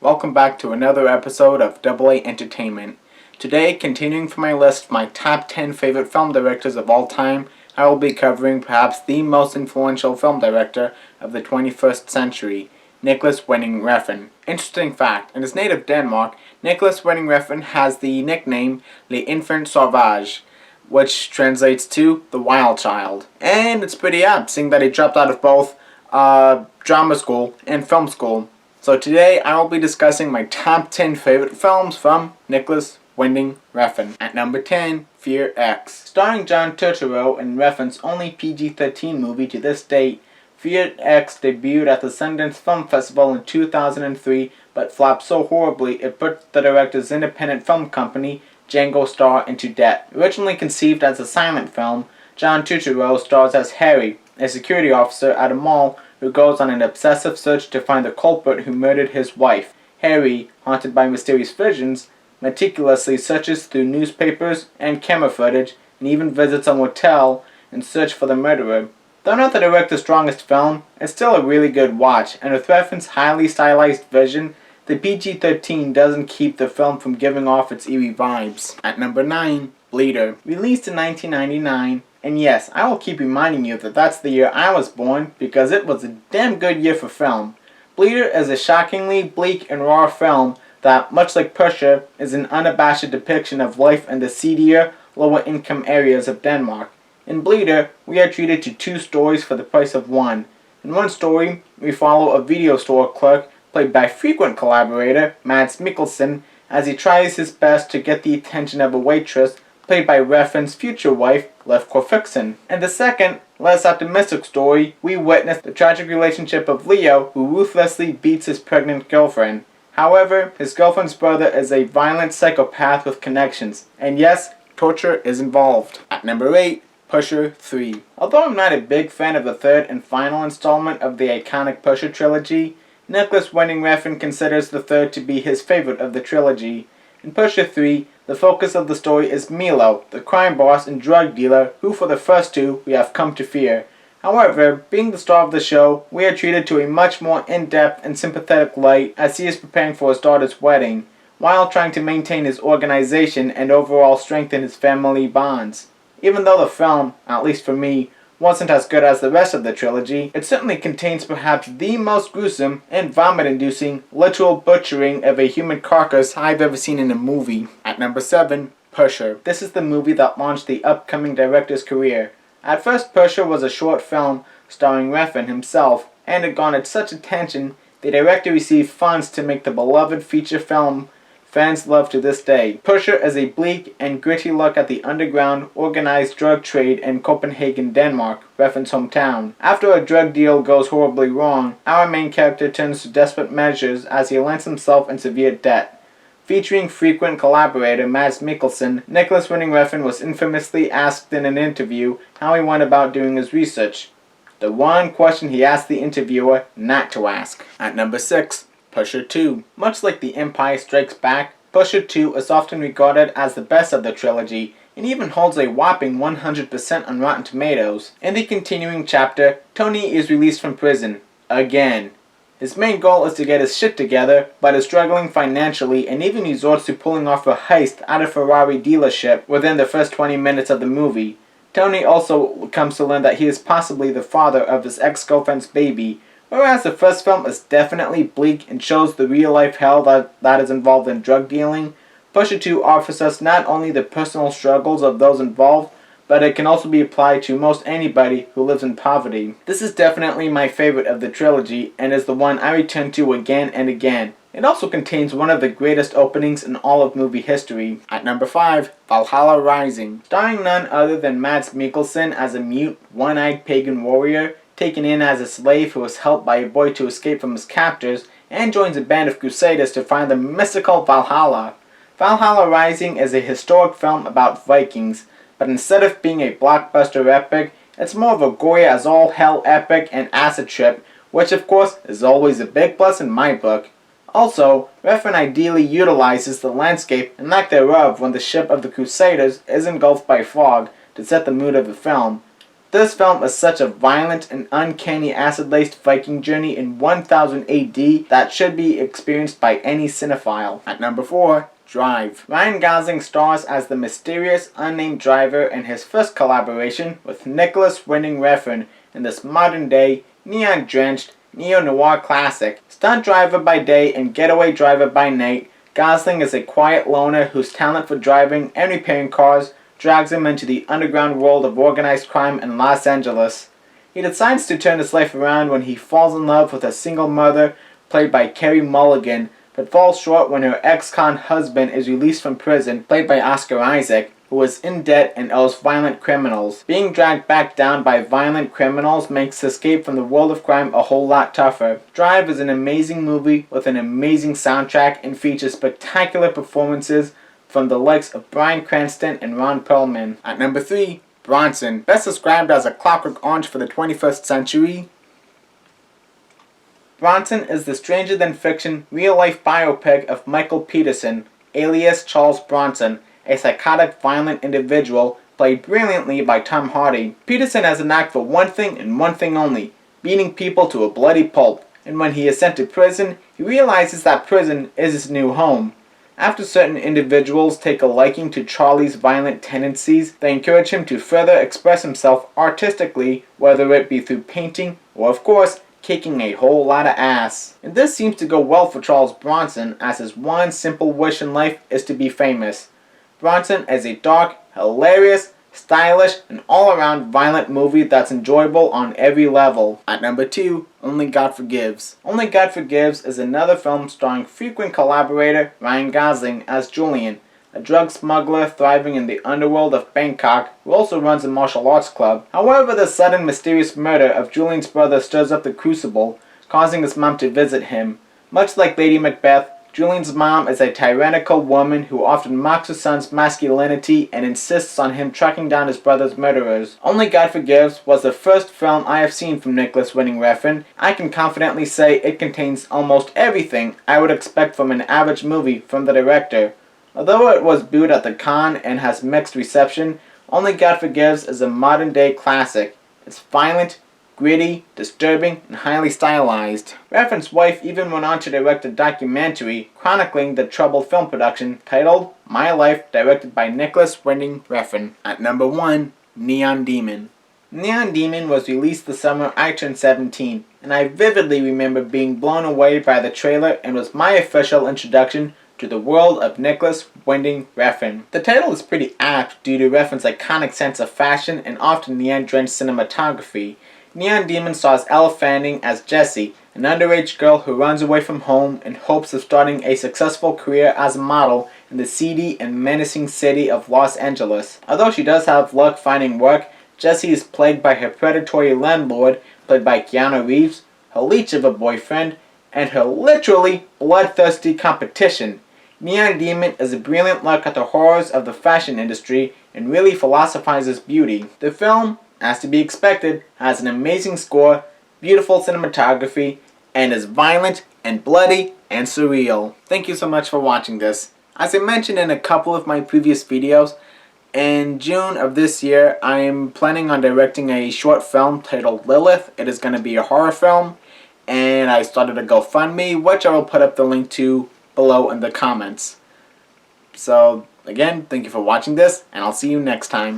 Welcome back to another episode of AA Entertainment. Today, continuing from my list of my top 10 favorite film directors of all time, I will be covering perhaps the most influential film director of the 21st century, Nicolas Winding Refn. Interesting fact, in his native Denmark, Nicolas Winding Refn has the nickname Enfant Sauvage, which translates to the Wild Child. And it's pretty apt, seeing that he dropped out of both drama school and film school. So today I will be discussing my top 10 favorite films from Nicolas Winding Refn. At number 10, Fear X. Starring John Turturro in Refn's only PG-13 movie to this date, Fear X debuted at the Sundance Film Festival in 2003 but flopped so horribly it put the director's independent film company, Django Star, into debt. Originally conceived as a silent film, John Turturro stars as Harry, a security officer at a mall who goes on an obsessive search to find the culprit who murdered his wife. Harry, haunted by mysterious visions, meticulously searches through newspapers and camera footage and even visits a motel in search for the murderer. Though not the director's strongest film, it's still a really good watch, and with Refn's highly stylized vision, the PG-13 doesn't keep the film from giving off its eerie vibes. At number 9, Bleeder. Released in 1999, and yes, I will keep reminding you that that's the year I was born because it was a damn good year for film. Bleeder is a shockingly bleak and raw film that, much like Pusher, is an unabashed depiction of life in the seedier, lower-income areas of Denmark. In Bleeder, we are treated to two stories for the price of one. In one story, we follow a video store clerk played by frequent collaborator Mads Mikkelsen as he tries his best to get the attention of a waitress played by Refn's future wife, Lilith Gofundme. In the second, less optimistic story, we witness the tragic relationship of Leo, who ruthlessly beats his pregnant girlfriend. However, his girlfriend's brother is a violent psychopath with connections, and yes, torture is involved. At number 8, Pusher 3. Although I'm not a big fan of the third and final installment of the iconic Pusher trilogy, Nicolas Winding Refn considers the third to be his favorite of the trilogy. In Pusher 3, the focus of the story is Milo, the crime boss and drug dealer who for the first two we have come to fear. However, being the star of the show, we are treated to a much more in-depth and sympathetic light as he is preparing for his daughter's wedding, while trying to maintain his organization and overall strengthen his family bonds. Even though the film, at least for me, wasn't as good as the rest of the trilogy, it certainly contains perhaps the most gruesome and vomit-inducing literal butchering of a human carcass I've ever seen in a movie. At number 7, Pusher. This is the movie that launched the upcoming director's career. At first, Pusher was a short film starring Refn himself, and it garnered such attention the director received funds to make the beloved feature film fans love to this day. Pusher is a bleak and gritty look at the underground, organized drug trade in Copenhagen, Denmark, Refn's hometown. After a drug deal goes horribly wrong, our main character turns to desperate measures as he lands himself in severe debt. Featuring frequent collaborator Mads Mikkelsen, Nicolas Winding Refn was infamously asked in an interview how he went about doing his research. The one question he asked the interviewer not to ask. At number 6, Pusher 2. Much like The Empire Strikes Back, Pusher 2 is often regarded as the best of the trilogy and even holds a whopping 100% on Rotten Tomatoes. In the continuing chapter, Tony is released from prison. Again. His main goal is to get his shit together, but is struggling financially and even resorts to pulling off a heist at a Ferrari dealership within the first 20 minutes of the movie. Tony also comes to learn that he is possibly the father of his ex-girlfriend's baby. Whereas the first film is definitely bleak and shows the real-life hell that is involved in drug dealing, Pusher 2 offers us not only the personal struggles of those involved, but it can also be applied to most anybody who lives in poverty. This is definitely my favorite of the trilogy and is the one I return to again and again. It also contains one of the greatest openings in all of movie history. At number 5, Valhalla Rising. Starring none other than Mads Mikkelsen as a mute, one-eyed pagan warrior, taken in as a slave who is helped by a boy to escape from his captors, and joins a band of crusaders to find the mystical Valhalla. Valhalla Rising is a historic film about Vikings, but instead of being a blockbuster epic, it's more of a gory as all hell epic and acid trip, which of course is always a big plus in my book. Also, Refn ideally utilizes the landscape and lack thereof when the ship of the crusaders is engulfed by fog to set the mood of the film. This film is such a violent and uncanny acid-laced Viking journey in 1000 AD that should be experienced by any cinephile. At number 4, Drive. Ryan Gosling stars as the mysterious, unnamed driver in his first collaboration with Nicolas Winding Refn in this modern-day, neon-drenched, neo-noir classic. Stunt driver by day and getaway driver by night, Gosling is a quiet loner whose talent for driving and repairing cars drags him into the underground world of organized crime in Los Angeles. He decides to turn his life around when he falls in love with a single mother played by Carey Mulligan, but falls short when her ex-con husband is released from prison, played by Oscar Isaac, who is in debt and owes violent criminals. Being dragged back down by violent criminals makes escape from the world of crime a whole lot tougher. Drive is an amazing movie with an amazing soundtrack and features spectacular performances from the likes of Bryan Cranston and Ron Perlman. At number 3, Bronson. Best described as a Clockwork Orange for the 21st century, Bronson is the stranger-than-fiction, real-life biopic of Michael Peterson, alias Charles Bronson, a psychotic, violent individual played brilliantly by Tom Hardy. Peterson has a knack for one thing and one thing only, beating people to a bloody pulp, and when he is sent to prison, he realizes that prison is his new home. After certain individuals take a liking to Charlie's violent tendencies, they encourage him to further express himself artistically, whether it be through painting or, of course, kicking a whole lot of ass. And this seems to go well for Charles Bronson, as his one simple wish in life is to be famous. Bronson is a dark, hilarious, stylish, and all-around violent movie that's enjoyable on every level. At number 2, Only God Forgives. Only God Forgives is another film starring frequent collaborator Ryan Gosling as Julian, a drug smuggler thriving in the underworld of Bangkok who also runs a martial arts club. However, the sudden mysterious murder of Julian's brother stirs up the crucible, causing his mom to visit him. Much like Lady Macbeth, Julian's mom is a tyrannical woman who often mocks her son's masculinity and insists on him tracking down his brother's murderers. Only God Forgives was the first film I have seen from Nicolas Winding Refn. I can confidently say it contains almost everything I would expect from an average movie from the director. Although it was booed at the Cannes and has mixed reception, Only God Forgives is a modern-day classic. It's violent, gritty, disturbing, and highly stylized. Refn's wife even went on to direct a documentary chronicling the troubled film production titled My Life, directed by Nicolas Winding Refn. At number 1, Neon Demon. Neon Demon was released the summer I turned 17, and I vividly remember being blown away by the trailer and was my official introduction to the world of Nicolas Winding Refn. The title is pretty apt due to Refn's iconic sense of fashion and often neon-drenched cinematography. Neon Demon stars Elle Fanning as Jessie, an underage girl who runs away from home in hopes of starting a successful career as a model in the seedy and menacing city of Los Angeles. Although she does have luck finding work, Jessie is plagued by her predatory landlord, played by Keanu Reeves, her leech of a boyfriend, and her literally bloodthirsty competition. Neon Demon is a brilliant look at the horrors of the fashion industry and really philosophizes beauty. The film, as to be expected, has an amazing score, beautiful cinematography, and is violent and bloody and surreal. Thank you so much for watching this. As I mentioned in a couple of my previous videos, in June of this year I am planning on directing a short film titled Lilith. It is going to be a horror film, and I started a GoFundMe, which I will put up the link to below in the comments. So again, thank you for watching this, and I'll see you next time.